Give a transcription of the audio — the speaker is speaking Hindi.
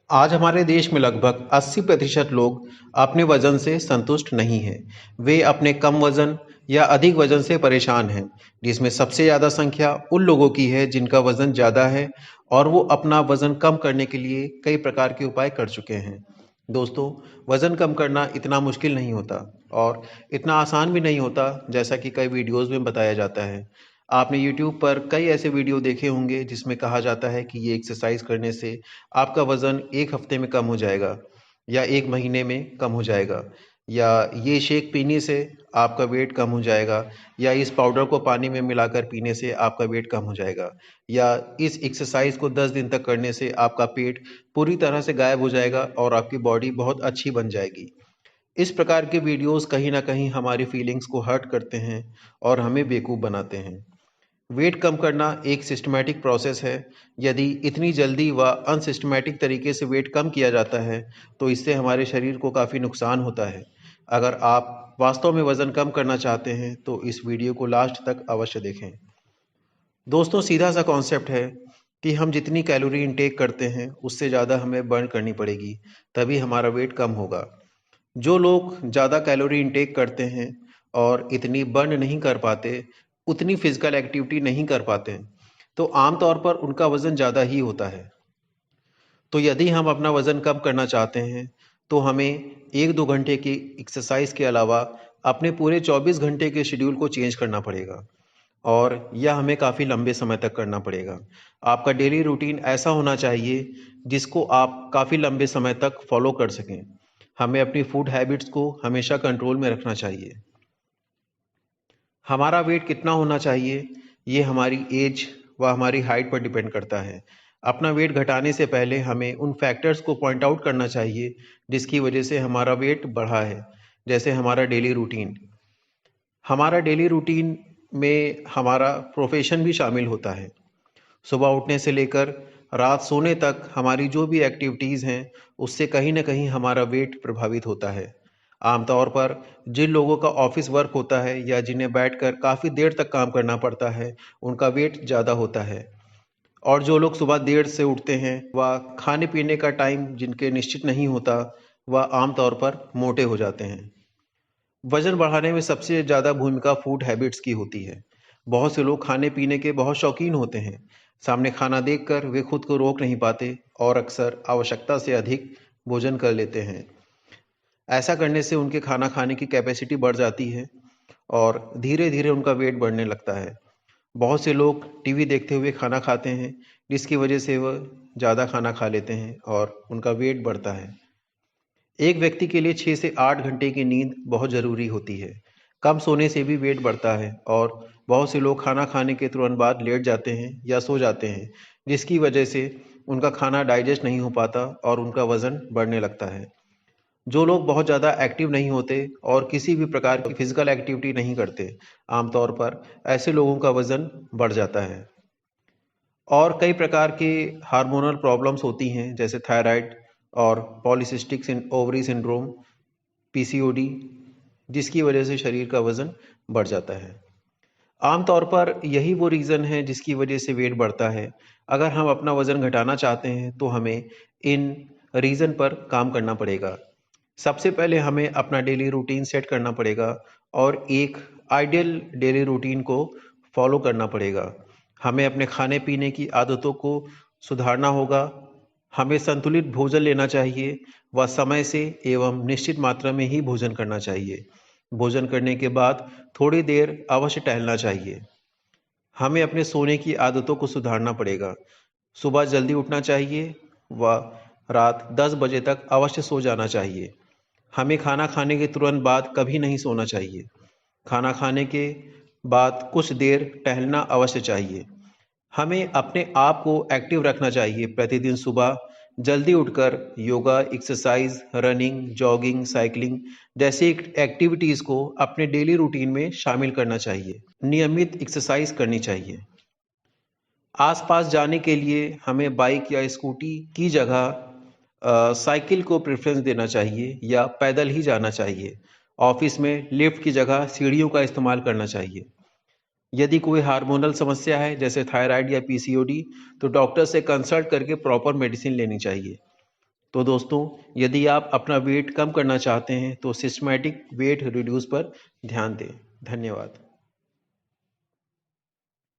आज हमारे देश में लगभग 80% लोग अपने वजन से संतुष्ट नहीं हैं। वे अपने कम वजन या अधिक वजन से परेशान हैं, जिसमें सबसे ज़्यादा संख्या उन लोगों की है जिनका वजन ज़्यादा है और वो अपना वजन कम करने के लिए कई प्रकार के उपाय कर चुके हैं। दोस्तों, वजन कम करना इतना मुश्किल नहीं होता और इतना आसान भी नहीं होता जैसा कि कई वीडियोस में बताया जाता है। आपने यूट्यूब पर कई ऐसे वीडियो देखे होंगे जिसमें कहा जाता है कि ये एक्सरसाइज करने से आपका वज़न 1 हफ्ते में कम हो जाएगा या 1 महीने में कम हो जाएगा, या ये शेक पीने से आपका वेट कम हो जाएगा, या इस पाउडर को पानी में मिलाकर पीने से आपका वेट कम हो जाएगा, या इस एक्सरसाइज को 10 दिन तक करने से आपका पेट पूरी तरह से गायब हो जाएगा और आपकी बॉडी बहुत अच्छी बन जाएगी। इस प्रकार के वीडियोस कहीं न कहीं हमारी फीलिंग्स को हर्ट करते हैं और हमें बेवकूफ़ बनाते हैं। वेट कम करना एक सिस्टमैटिक प्रोसेस है। यदि इतनी जल्दी व अनसिस्टमैटिक तरीके से वेट कम किया जाता है, तो इससे हमारे शरीर को काफ़ी नुकसान होता है। अगर आप वास्तव में वज़न कम करना चाहते हैं, तो इस वीडियो को लास्ट तक अवश्य देखें। दोस्तों, सीधा सा कॉन्सेप्ट है कि हम जितनी कैलोरी इंटेक करते हैं, उससे ज़्यादा हमें बर्न करनी पड़ेगी, तभी हमारा वेट कम होगा। जो लोग ज़्यादा कैलोरी इंटेक करते हैं और इतनी बर्न नहीं कर पाते, उतनी फिजिकल एक्टिविटी नहीं कर पाते, तो आमतौर पर उनका वज़न ज़्यादा ही होता है। तो यदि हम अपना वज़न कम करना चाहते हैं, तो हमें 1-2 घंटे की एक्सरसाइज के अलावा अपने पूरे 24 घंटे के शेड्यूल को चेंज करना पड़ेगा और यह हमें काफ़ी लंबे समय तक करना पड़ेगा। आपका डेली रूटीन ऐसा होना चाहिए जिसको आप काफ़ी लंबे समय तक फॉलो कर सकें। हमें अपनी फूड हैबिट्स को हमेशा कंट्रोल में रखना चाहिए। हमारा वेट कितना होना चाहिए, ये हमारी एज व हमारी हाइट पर डिपेंड करता है। अपना वेट घटाने से पहले हमें उन फैक्टर्स को पॉइंट आउट करना चाहिए जिसकी वजह से हमारा वेट बढ़ा है। जैसे हमारा डेली रूटीन। हमारा डेली रूटीन में हमारा प्रोफेशन भी शामिल होता है। सुबह उठने से लेकर रात सोने तक हमारी जो भी एक्टिविटीज़ हैं, उससे कहीं न कहीं हमारा वेट प्रभावित होता है। आमतौर पर जिन लोगों का ऑफ़िस वर्क होता है या जिन्हें बैठकर काफ़ी देर तक काम करना पड़ता है, उनका वेट ज़्यादा होता है। और जो लोग सुबह देर से उठते हैं व खाने-पीने का टाइम जिनके निश्चित नहीं होता, वह आमतौर पर मोटे हो जाते हैं। वज़न बढ़ाने में सबसे ज़्यादा भूमिका फूड हैबिट्स की होती है। बहुत से लोग खाने-पीने के बहुत शौकीन होते हैं। सामने खाना देखकर वे खुद को रोक नहीं पाते और अक्सर आवश्यकता से अधिक भोजन कर लेते हैं। ऐसा करने से उनके खाना खाने की कैपेसिटी बढ़ जाती है और धीरे-धीरे उनका वेट बढ़ने लगता है। बहुत से लोग टीवी देखते हुए खाना खाते हैं, जिसकी वजह से वह ज़्यादा खाना खा लेते हैं और उनका वेट बढ़ता है। एक व्यक्ति के लिए 6 से 8 घंटे की नींद बहुत ज़रूरी होती है। कम सोने से भी वेट बढ़ता है और बहुत से लोग खाना खाने के तुरंत बाद लेट जाते हैं या सो जाते हैं, जिसकी वजह से उनका खाना डाइजेस्ट नहीं हो पाता और उनका वज़न बढ़ने लगता है। जो लोग बहुत ज़्यादा एक्टिव नहीं होते और किसी भी प्रकार की फिजिकल एक्टिविटी नहीं करते, आमतौर पर ऐसे लोगों का वज़न बढ़ जाता है। और कई प्रकार के हार्मोनल प्रॉब्लम्स होती हैं, जैसे थायराइड और पॉलीसिस्टिक ओवरी सिंड्रोम, पीसीओडी, जिसकी वजह से शरीर का वज़न बढ़ जाता है। आमतौर पर यही वो रीज़न है जिसकी वजह से वेट बढ़ता है। अगर हम अपना वज़न घटाना चाहते हैं, तो हमें इन रीज़न पर काम करना पड़ेगा। सबसे पहले हमें अपना डेली रूटीन सेट करना पड़ेगा और एक आइडियल डेली रूटीन को फॉलो करना पड़ेगा। हमें अपने खाने-पीने की आदतों को सुधारना होगा। हमें संतुलित भोजन लेना चाहिए व समय से एवं निश्चित मात्रा में ही भोजन करना चाहिए। भोजन करने के बाद थोड़ी देर अवश्य टहलना चाहिए। हमें अपने सोने की आदतों को सुधारना पड़ेगा। सुबह जल्दी उठना चाहिए व रात 10 बजे तक अवश्य सो जाना चाहिए। हमें खाना खाने के तुरंत बाद कभी नहीं सोना चाहिए। खाना खाने के बाद कुछ देर टहलना अवश्य चाहिए। हमें अपने आप को एक्टिव रखना चाहिए। प्रतिदिन सुबह जल्दी उठकर yoga, exercise, running, jogging, cycling जैसी एक्टिविटीज़ को अपने डेली रूटीन में शामिल करना चाहिए। नियमित एक्सरसाइज करनी चाहिए। आसपास जाने के लिए हमें बाइक या स्कूटी की जगह साइकिल को प्रेफ़रेंस देना चाहिए या पैदल ही जाना चाहिए। ऑफ़िस में लिफ्ट की जगह सीढ़ियों का इस्तेमाल करना चाहिए। यदि कोई हार्मोनल समस्या है, जैसे थायराइड या पीसीओडी, तो डॉक्टर से कंसल्ट करके प्रॉपर मेडिसिन लेनी चाहिए। तो दोस्तों, यदि आप अपना वेट कम करना चाहते हैं तो सिस्टमैटिक वेट रिड्यूस पर ध्यान दें। धन्यवाद।